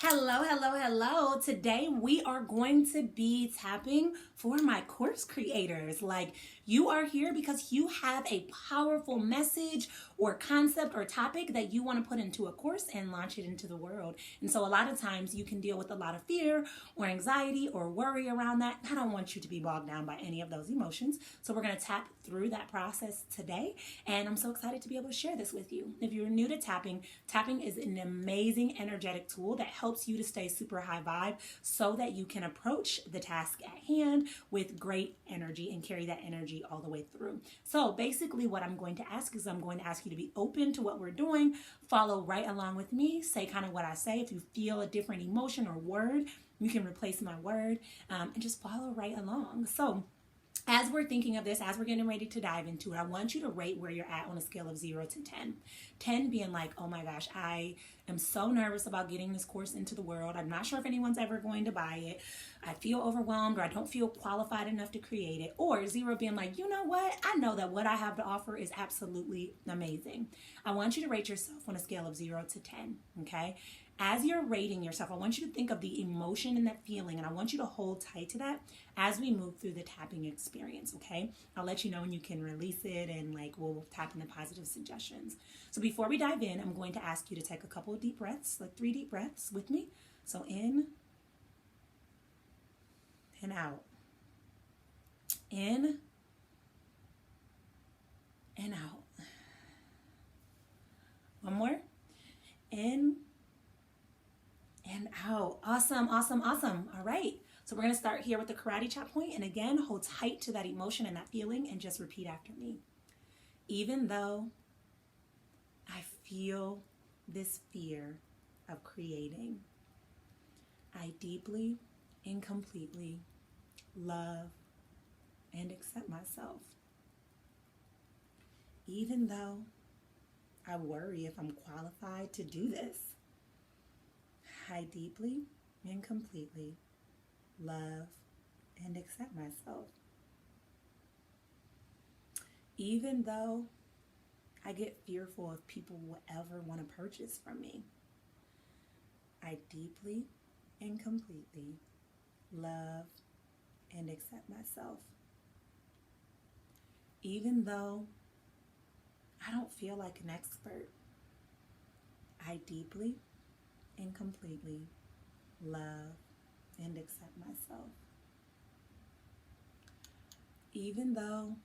Hello, hello, hello. Today we are going to be tapping for my course creators. You are here because you have a powerful message or concept or topic that you want to put into a course and launch it into the world. And so a lot of times you can deal with a lot of fear or anxiety or worry around that. I don't want you to be bogged down by any of those emotions. So we're going to tap through that process today. And I'm so excited to be able to share this with you. If you're new to tapping, tapping is an amazing energetic tool that helps you to stay super high vibe so that you can approach the task at hand with great energy and carry that energy all the way through. So basically what I'm going to ask is I'm going to ask you to be open to what we're doing, follow right along with me, say kind of what I say. If you feel a different emotion or word, you can replace my word and just follow right along. So as we're thinking of this, as we're getting ready to dive into it, I want you to rate where you're at on a scale of 0 to 10. 10 being like, oh my gosh, I am so nervous about getting this course into the world. I'm not sure if anyone's ever going to buy it. I feel overwhelmed or I don't feel qualified enough to create it. Or 0 being like, you know what? I know that what I have to offer is absolutely amazing. I want you to rate yourself on a scale of 0 to 10, okay? As you're rating yourself, I want you to think of the emotion and that feeling, and I want you to hold tight to that as we move through the tapping experience, okay? I'll let you know when you can release it, and we'll tap in the positive suggestions. So before we dive in, I'm going to ask you to take a couple of deep breaths, 3 deep breaths with me. So in and out. In and out. One more. In and out. Awesome, awesome, awesome. All right. So we're going to start here with the karate chop point. And again, hold tight to that emotion and that feeling and just repeat after me. Even though I feel this fear of creating, I deeply and completely love and accept myself. Even though I worry if I'm qualified to do this, I deeply and completely love and accept myself. Even though I get fearful if people will ever want to purchase from me, I deeply and completely love and accept myself. Even though I don't feel like an expert, I deeply and completely love and accept myself. Even though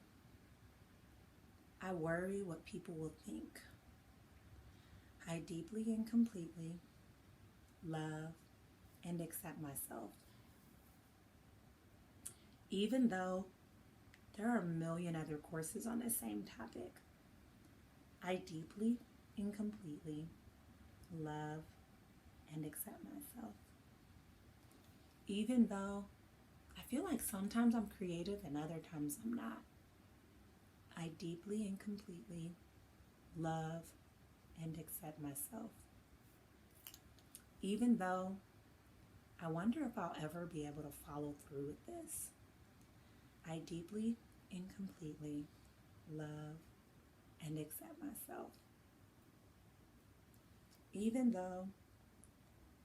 I worry what people will think, I deeply and completely love and accept myself. Even though there are a million other courses on the same topic, I deeply and completely love and accept myself. Even though I feel like sometimes I'm creative and other times I'm not, I deeply and completely love and accept myself. Even though I wonder if I'll ever be able to follow through with this, I deeply and completely love and accept myself. Even though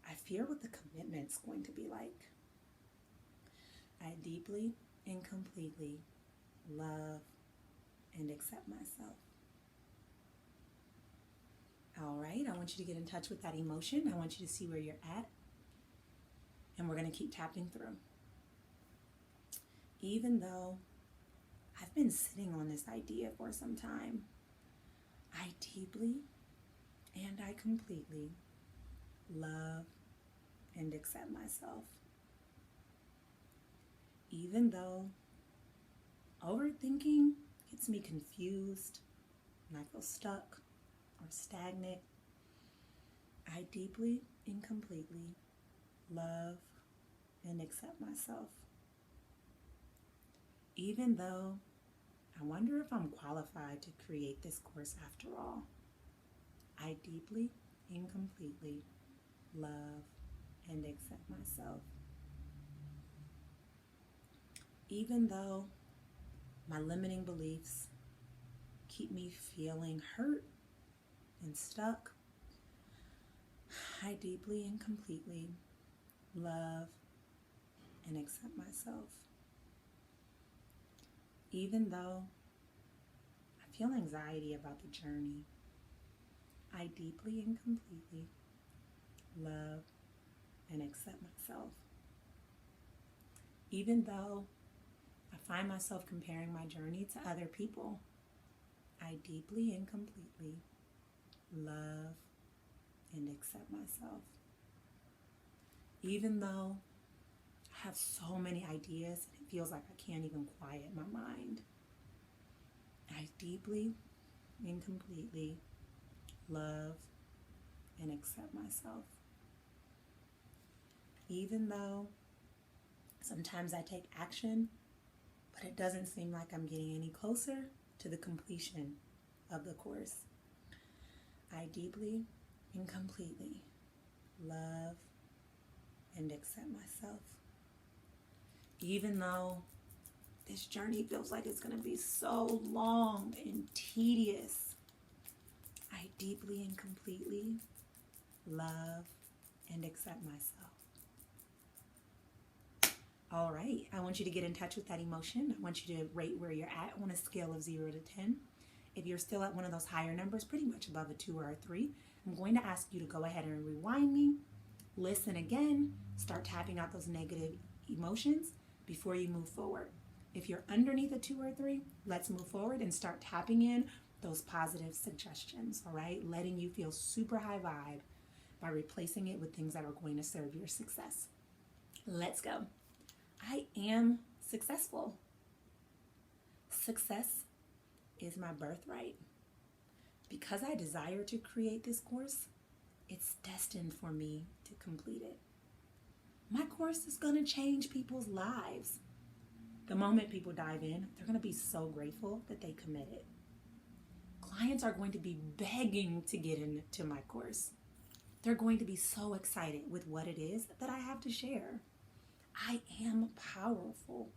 I fear what the commitment's going to be like, I deeply and completely love and accept myself. All right, I want you to get in touch with that emotion. I want you to see where you're at. And we're going to keep tapping through. Even though I've been sitting on this idea for some time, I deeply and I completely love and accept myself. Even though overthinking gets me confused and I feel stuck or stagnant, I deeply and completely love and accept myself. Even though I wonder if I'm qualified to create this course after all, I deeply and completely love and accept myself. Even though my limiting beliefs keep me feeling hurt and stuck, I deeply and completely love and accept myself. Even though I feel anxiety about the journey, I deeply and completely love and accept myself. Even though I find myself comparing my journey to other people, I deeply and completely love and accept myself. Even though I have so many ideas and it feels like I can't even quiet my mind, I deeply and completely love and accept myself. Even though sometimes I take action, but it doesn't seem like I'm getting any closer to the completion of the course, I deeply and completely love and accept myself. Even though this journey feels like it's going to be so long and tedious, I deeply and completely love and accept myself. All right, I want you to get in touch with that emotion. I want you to rate where you're at on a scale of 0 to 10. If you're still at one of those higher numbers, pretty much above a 2 or a 3, I'm going to ask you to go ahead and rewind me, listen again, start tapping out those negative emotions before you move forward. If you're underneath a 2 or 3, let's move forward and start tapping in those positive suggestions, all right? Letting you feel super high vibe by replacing it with things that are going to serve your success. Let's go. I am successful. Success is my birthright. Because I desire to create this course, it's destined for me to complete it. My course is going to change people's lives. The moment people dive in, they're going to be so grateful that they committed. Clients are going to be begging to get into my course. They're going to be so excited with what it is that I have to share. I am powerful.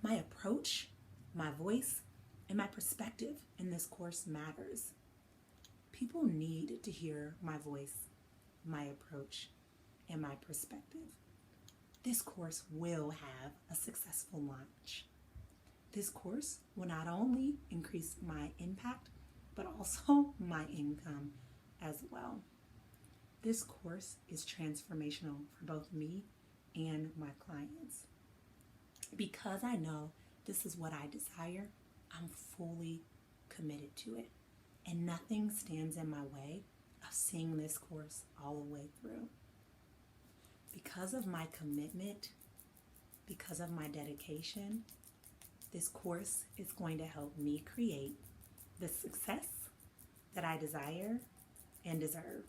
My approach, my voice, and my perspective in this course matters. People need to hear my voice, my approach, and my perspective. This course will have a successful launch. This course will not only increase my impact, but also my income as well. This course is transformational for both me and my clients. Because I know this is what I desire, I'm fully committed to it. And nothing stands in my way of seeing this course all the way through. Because of my commitment, because of my dedication, this course is going to help me create the success that I desire and deserve.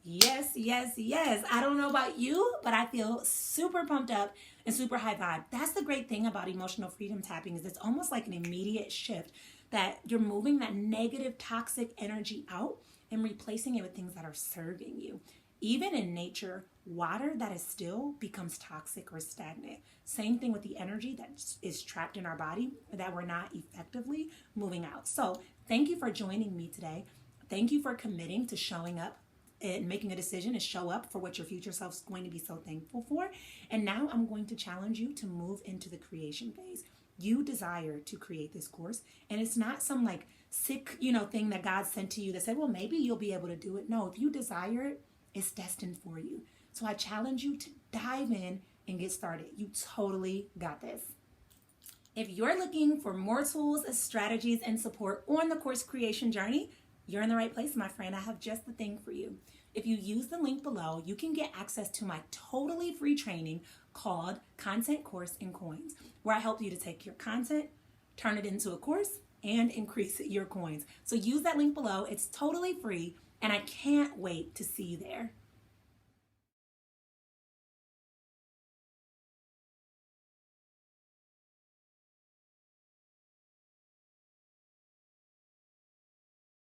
Yes, yes, yes. I don't know about you, but I feel super pumped up and super high vibe. That's the great thing about emotional freedom tapping, is it's almost like an immediate shift, that you're moving that negative, toxic energy out and replacing it with things that are serving you. Even in nature, water that is still becomes toxic or stagnant. Same thing with the energy that is trapped in our body that we're not effectively moving out. So thank you for joining me today. Thank you for committing to showing up and making a decision to show up for what your future self is going to be so thankful for. And now I'm going to challenge you to move into the creation phase. You desire to create this course, and it's not some like sick, thing that God sent to you that said, well, maybe you'll be able to do it. No, if you desire it, it's destined for you. So I challenge you to dive in and get started. You totally got this. If you're looking for more tools, strategies, and support on the course creation journey, you're in the right place, my friend. I have just the thing for you. If you use the link below, you can get access to my totally free training called Content, Course, and Coins, where I help you to take your content, turn it into a course, and increase your coins. So use that link below. It's totally free, and I can't wait to see you there.